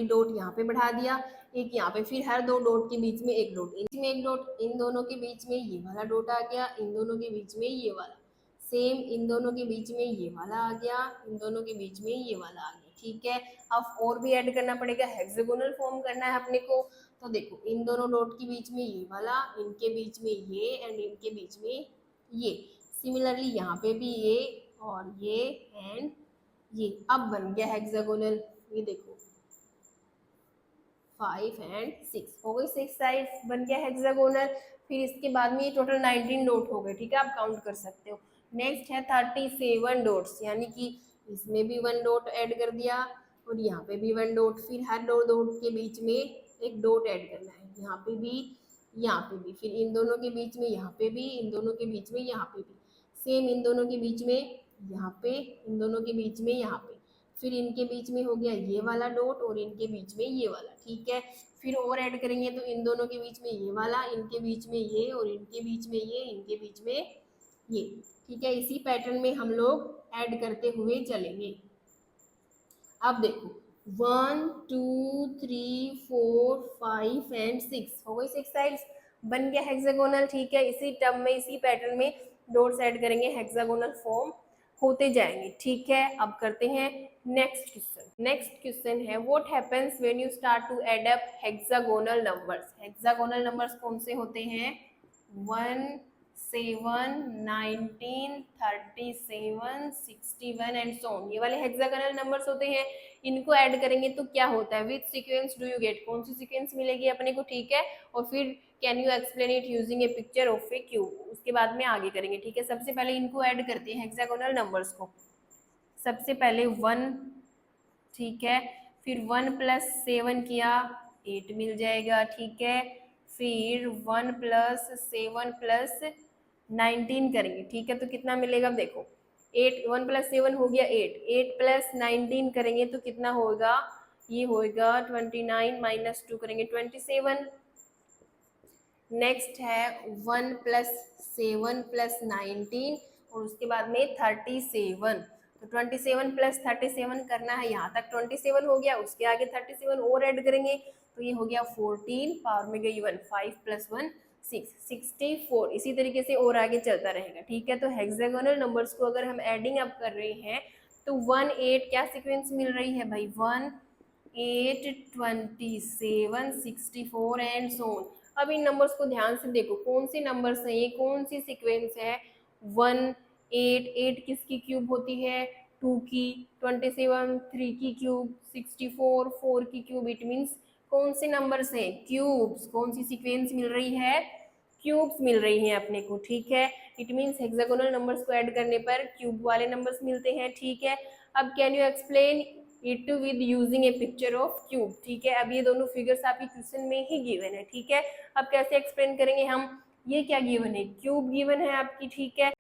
डॉट यहाँ पे बढ़ा दिया, एक यहाँ पे, फिर हर 2 डॉट के बीच में एक डॉट, इसमें एक डॉट, इन दोनों के बीच में ये वाला डॉट आ गया, इन दोनों के बीच में ये वाला, सेम इन दोनों के बीच में ये वाला आ गया, इन दोनों के बीच में ये वाला आ गया। ठीक है, अब और भी ऐड करना पड़ेगा, हेक्सागोनल फॉर्म करना है अपने को। तो देखो इन दोनों डॉट के बीच में ये वाला, इनके बीच में ये एंड इनके बीच में ये, सिमिलरली यहाँ पे भी ये और ये एंड ये, अब बन गया हेक्सागोनल। ये देखो 5 एंड 6 हो गई, 6 साइड्स बन गया हेक्सागोनल। फिर इसके बाद में ये टोटल 19 डॉट हो गए। ठीक है, आप काउंट कर सकते हो। नेक्स्ट है 37 डॉट्स, यानी कि इसमें भी 1 डॉट ऐड कर दिया और यहाँ पे भी 1 डॉट, फिर हर 2 डॉट के बीच में एक डॉट ऐड करना है, यहाँ पे भी, यहाँ पे भी, फिर इन दोनों के बीच में यहाँ पे भी, इन दोनों के बीच में यहाँ पे भी, सेम इन दोनों के बीच में यहाँ पे, इन दोनों के बीच में यहाँ पे, फिर इनके बीच में हो गया ये वाला डॉट और इनके बीच में ये वाला। ठीक है, फिर और ऐड करेंगे तो इन दोनों के बीच में ये वाला, इनके बीच में ये और इनके बीच में ये, इनके बीच में ये। ठीक है, इसी पैटर्न में हम लोग ऐड करते हुए चलेंगे। अब देखो 1, 2, 3, 4, 5 एंड 6 हो गई, 6 साइड्स बन गया हेक्सागोनल। ठीक है, इसी टर्म में, इसी पैटर्न में डॉट्स ऐड करेंगे, हेक्सागोनल फॉर्म होते जाएंगे। ठीक है, अब करते हैं नेक्स्ट क्वेश्चन। नेक्स्ट क्वेश्चन है what happens when you start to add up hexagonal numbers. Hexagonal numbers कौन से होते हैं, 1, 7, 19, 37, 61 एंड सो ऑन, ये वाले हेक्सागोनल नंबर्स होते हैं। इनको ऐड करेंगे तो क्या होता है, which sequence do you gate, कौन सी सीक्वेंस मिलेगी अपने को। ठीक है, और फिर can you explain it using A picture of A cube, उसके बाद में आगे करेंगे। ठीक है, सबसे पहले इनको ऐड करते हैं हेक्सागोनल नंबर्स को। सबसे पहले 1 ठीक है। फिर 1 + 7 किया 8 मिल जाएगा, ठीक है। फिर 1 + 7 + 19 करेंगे, ठीक है, तो कितना मिलेगा? देखो 8, 1 + 7 हो गया 8, 8 + 19 करेंगे तो कितना होगा? ये होगा 29 - 2 करेंगे 27। नेक्स्ट है 1 + 7 + 19 और उसके बाद में 37। तो 27 + 37 करना है, यहाँ तक 27 हो गया, उसके आगे 37 और ऐड करेंगे तो ये हो गया 14, पावर में गई 1, 5 + 1 6, 64। इसी तरीके से और आगे चलता रहेगा, ठीक है। तो हेक्सागोनल नंबर्स को अगर हम एडिंग अप कर रहे हैं तो 1 8 क्या सीक्वेंस मिल रही है भाई? 1 8 27 64 एंड सो ऑन। अब इन नंबर्स को ध्यान से देखो, कौन सी नंबर्स है ये, कौन सी सीक्वेंस है? 1 8 8 किसकी क्यूब होती है? 2 की, 27 3 की क्यूब, 64 4 की क्यूब। इट मीन्स कौन से नंबर्स हैं? क्यूब्स। कौन सी सीक्वेंस मिल रही है? क्यूब्स मिल रही हैं अपने को, ठीक है। इट मीन्स हेक्सागोनल नंबर्स को ऐड करने पर क्यूब वाले नंबर्स मिलते हैं, ठीक है। अब can you explain it with using A picture of cube, ठीक है। अब ये दोनों फिगर्स आपके क्वेश्चन में ही गिवन है, ठीक है। अब कैसे एक्सप्लेन करेंगे हम? ये क्या गिवन है? क्यूब गिवन है आपकी, ठीक है।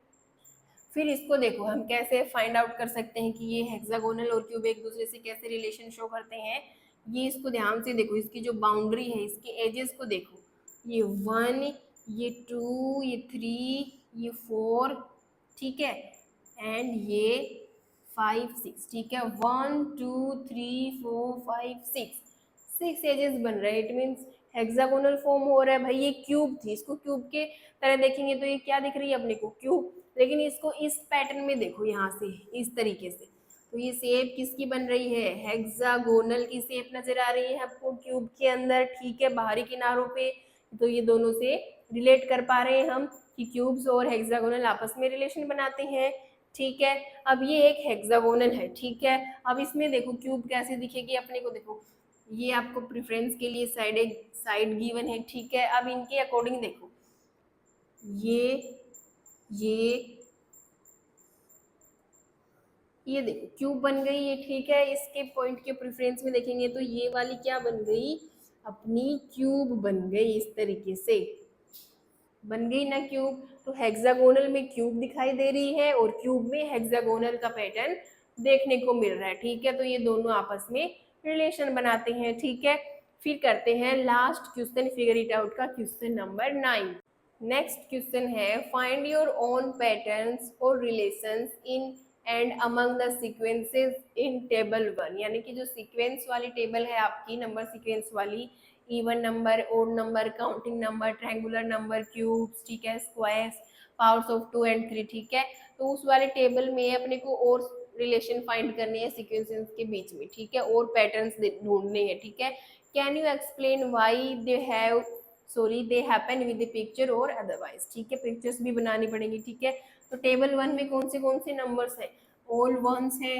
फिर इसको देखो हम कैसे फाइंड आउट कर सकते हैं कि ये हेक्सागोनल और क्यूब एक दूसरे से कैसे रिलेशन शो करते हैं। ये इसको ध्यान से देखो, इसकी जो बाउंड्री है, इसके एजेस को देखो, ये 1, ये 2, ये 3, ये 4, ठीक है, एंड ये 5 6, ठीक है। 1 2 3 4 5 6 एजेस बन रहे हैं। इट मीन्स हेक्सागोनल फॉर्म हो रहा है भाई। ये क्यूब थी, इसको क्यूब के तरह देखेंगे तो ये क्या दिख रही है अपने को? क्यूब। लेकिन इसको इस पैटर्न में देखो, यहाँ से इस तरीके से, तो ये शेप किसकी बन रही है? हेक्सागोनल की शेप नजर आ रही है आपको क्यूब के अंदर, ठीक है, बाहरी किनारों पे। तो ये दोनों से रिलेट कर पा रहे हैं हम कि क्यूब्स और हेक्सागोनल आपस में रिलेशन बनाते हैं, ठीक है। अब ये एक हेक्सागोनल है, ठीक है। अब इसमें देखो क्यूब कैसे दिखेगी अपने को, देखो ये आपको प्रेफरेंस के लिए साइड गिवन है, ठीक है। अब इनके अकॉर्डिंग देखो, ये ये देखो क्यूब बन गई ये, ठीक है। इसके पॉइंट के प्रेफरेंस में देखेंगे तो ये वाली क्या बन गई? अपनी क्यूब बन गई, इस तरीके से बन गई ना क्यूब। तो हेक्सागोनल में क्यूब दिखाई दे रही है और क्यूब में हेक्सागोनल का पैटर्न देखने को मिल रहा है, ठीक है। तो ये दोनों आपस में रिलेशन बनाते हैं, ठीक है। फिर करते हैं last question, figure it out का क्वेश्चन नंबर 9। नेक्स्ट क्वेश्चन है फाइंड योर ओन पैटर्न्स और relations in and among the sequences in table 1। यानी कि जो सीक्वेंस वाली टेबल है आपकी, नंबर सीक्वेंस वाली, even number, odd number, counting number, triangular number, cubes, ठीक है, स्क्वायर्स, पावर्स ऑफ 2 and 3, ठीक है। तो उस वाले टेबल में अपने को और रिलेशन फाइंड करने हैं सीक्वेंसेस के बीच में, ठीक है, और पैटर्न्स ढूंढने हैं, ठीक है। Can you explain why they happen with the picture और अदरवाइज, ठीक है। पिक्चर्स भी बनानी पड़ेंगी, ठीक है। तो टेबल 1 में कौन से नंबर्स है? ऑल वंस है,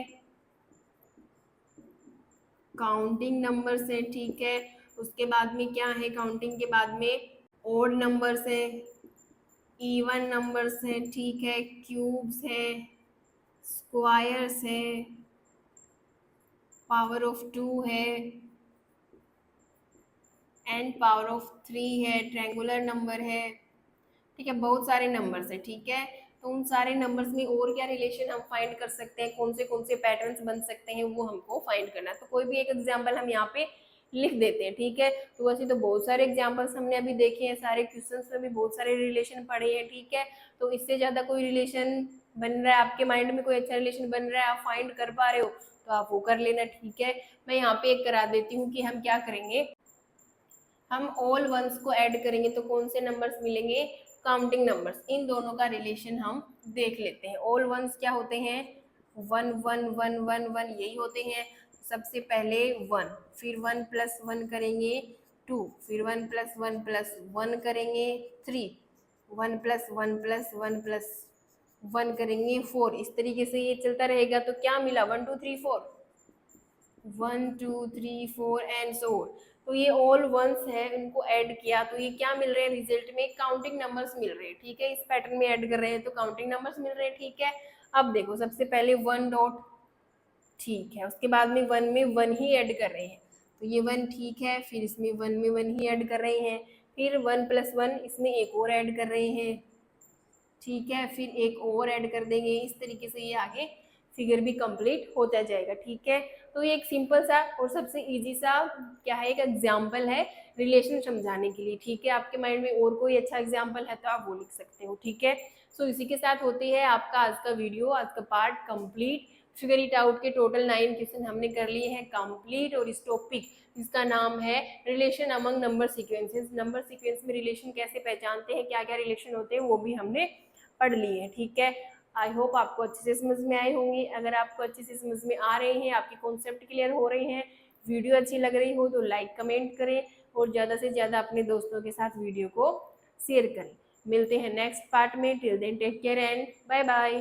काउंटिंग नंबर्स है, ठीक है। उसके बाद में क्या है? काउंटिंग के बाद में ओड नंबर्स है, इवन नंबर्स है, ठीक है, क्यूब्स है, स्क्वायर्स है, पावर ऑफ 2 है एंड पावर ऑफ 3 है, ट्रायंगुलर नंबर है, ठीक है, बहुत सारे नंबर्स है, ठीक है। तो उन सारे नंबर्स में और क्या रिलेशन हम फाइंड कर सकते हैं, कौन से पैटर्न्स बन सकते हैं, वो हमको फाइंड करना है। तो कोई भी एक एग्जांपल हम यहाँ पे लिख देते हैं, ठीक है। तो वैसे तो बहुत सारे एग्जांपल्स हमने अभी देखे हैं, सारे क्वेश्चंस में भी बहुत सारे रिलेशन पढ़े हैं, ठीक है। तो इससे ज्यादा कोई रिलेशन बन रहा है आपके माइंड में, कोई अच्छा रिलेशन बन रहा है, आप फाइंड कर पा रहे हो तो आप वो कर लेना, ठीक है। मैं यहाँ पे एक करा देती हूँ कि हम क्या करेंगे, हम ऑल वंस को ऐड करेंगे तो कौन से नंबर्स मिलेंगे? Counting numbers. इन दोनों का रिलेशन हम देख लेते हैं। ऑल वंस क्या होते हैं? 1 1 1 1 1 यही होते हैं। सबसे पहले 1, फिर 1 + 1 करेंगे 2, फिर 1 + 1 + 1 करेंगे 3, 1 + 1 + 1 + 1 करेंगे 4। इस तरीके से ये चलता रहेगा। तो क्या मिला? 1 2 3 4, 1 2 3 4 एंड सो। तो ये ऑल वंस है, इनको ऐड किया तो ये क्या मिल रहे हैं रिजल्ट में? काउंटिंग नंबर्स मिल रहे हैं, ठीक है। इस पैटर्न में ऐड कर रहे हैं तो काउंटिंग नंबर्स मिल रहे हैं, ठीक है। अब देखो सबसे पहले 1 डॉट ठीक है। उसके बाद में 1 में 1 ही ऐड कर रहे हैं, तो ये 1 ठीक है। फिर इसमें 1 में 1 ही ऐड कर रहे हैं, फिर 1 + 1 इसमें एक और ऐड कर रहे हैं, ठीक है। फिर एक और ऐड कर देंगे। इस तरीके से ये आगे फिगर भी कंप्लीट होता जाएगा, ठीक है। तो ये एक सिंपल सा और सबसे इजी सा क्या है, एक एग्जाम्पल है रिलेशन समझाने के लिए, ठीक है। आपके माइंड में और कोई अच्छा एग्जाम्पल है तो आप वो लिख सकते हो, ठीक है। सो इसी के साथ होती है आपका आज का वीडियो, आज का part complete. Figure it out के टोटल 9 क्वेश्चन हमने कर लिए हैं कंप्लीट, और इस टॉपिक जिसका नाम है relation among number sequences, number sequence में रिलेशन कैसे पहचानते हैं, क्या क्या रिलेशन होते हैं, वो भी हमने पढ़ लिए हैं, ठीक है। आई होप आपको अच्छे से समझ में आए होंगे। अगर आपको अच्छे से समझ में आ रहे हैं, आपके कॉन्सेप्ट क्लियर हो रहे हैं, वीडियो अच्छी लग रही हो तो लाइक कमेंट करें, और ज़्यादा से ज़्यादा अपने दोस्तों के साथ वीडियो को शेयर करें। मिलते हैं नेक्स्ट पार्ट में। Till then take care and bye bye.